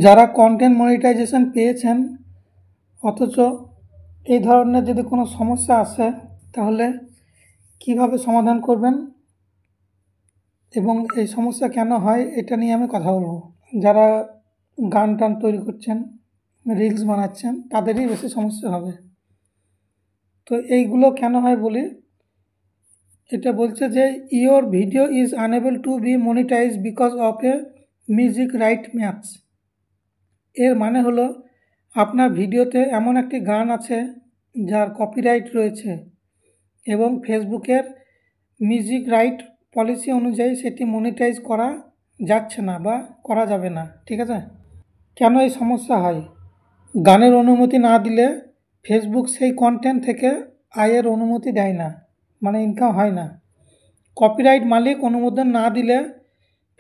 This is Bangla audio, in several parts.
যারা কন্টেন্ট মনিটাইজেশন পেয়েছেন অথচ এই ধরনের যদি কোনো সমস্যা আসে তাহলে কিভাবে সমাধান করবেন এবং এই সমস্যা কেন হয় এটা নিয়ে আমি কথা বলবো। যারা গান টান তৈরি করছেন, রিলস বানাচ্ছেন, তাদেরই বেশি সমস্যা হবে। তো এইগুলো কেন হয় বলি। এটা বলছে যে your video is unable to be monetize because of a music right match. এর মানে হলো আপনার ভিডিওতে এমন একটি গান আছে যার কপিরাইট রয়েছে এবং ফেসবুকের মিউজিক রাইট পলিসি অনুযায়ী সেটি মনিটাইজ করা যাচ্ছে না বা করা যাবে না। ঠিক আছে? কেন এই সমস্যা হয়? গানের অনুমতি না দিলে ফেসবুক সেই কন্টেন্ট থেকে আয়ের অনুমতি দেয় না, মানে ইনকাম হয় না। কপিরাইট মালিক অনুমোদন না দিলে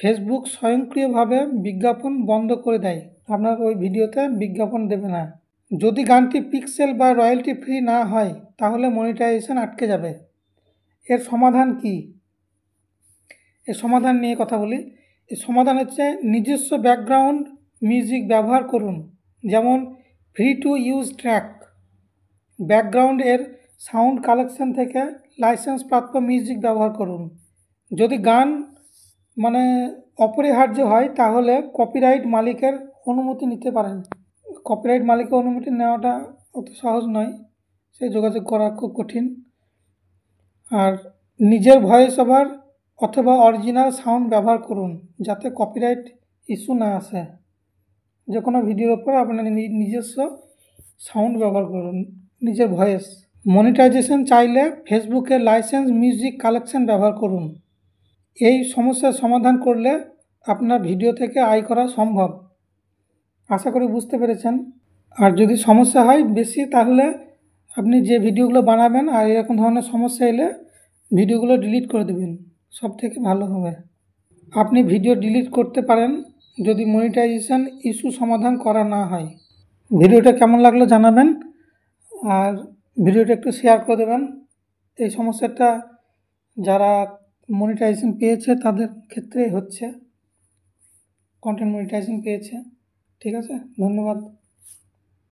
ফেসবুক স্বয়ংক্রিয়ভাবে বিজ্ঞাপন বন্ধ করে দেয়, আপনার ওই ভিডিওতে বিজ্ঞাপন দেবে না। যদি গানটি পিক্সেল বা রয়্যালটি ফ্রি না হয় তাহলে মনিটাইজেশন আটকে যাবে। এর সমাধান কি? এর সমাধান নিয়ে কথা বলি। এর সমাধান হচ্ছে নিজস্ব ব্যাকগ্রাউন্ড মিউজিক ব্যবহার করুন, যেমন free to use track. Background এর সাউন্ড কালেকশন থেকে লাইসেন্স প্রাপ্ত মিউজিক ব্যবহার করুন। যদি গান অপরিহার্য হয় তাহলে কপিরাইট মালিকের অনুমতি নিতে পারেন। কপিরাইট মালিকের অনুমতি নেওয়াটা অত সহজ নয়, সে যোগাযোগ করা খুব কঠিন। আর নিজের ভয়েস ওভার অথবা অরিজিনাল সাউন্ড ব্যবহার করুন যাতে কপিরাইট ইস্যু না আসে। যে কোনো ভিডিওর ওপর আপনার নিজস্ব সাউন্ড ব্যবহার করুন, নিজের ভয়েস। মনিটাইজেশন চাইলে ফেসবুকের লাইসেন্স মিউজিক কালেকশন ব্যবহার করুন। এই সমস্যার সমাধান করলে আপনার ভিডিও থেকে আয় করা সম্ভব। আশা করি বুঝতে পেরেছেন। আর যদি সমস্যা হয় বেশি তাহলে আপনি যে ভিডিওগুলো বানাবেন আর এরকম ধরনের সমস্যা এলে ভিডিওগুলো ডিলিট করে দেবেন, সব থেকে ভালো হবে। আপনি ভিডিও ডিলিট করতে পারেন যদি মনিটাইজেশন ইস্যু সমাধান করা না হয়। ভিডিওটা কেমন লাগলো জানাবেন আর ভিডিওটা একটু শেয়ার করে দেবেন। এই সমস্যাটা যারা মনিটাইজেশন পেয়েছে তাদের ক্ষেত্রেই হচ্ছে, কন্টেন্ট মনিটাইজেশন পেয়েছে। ঠিক আছে, ধন্যবাদ।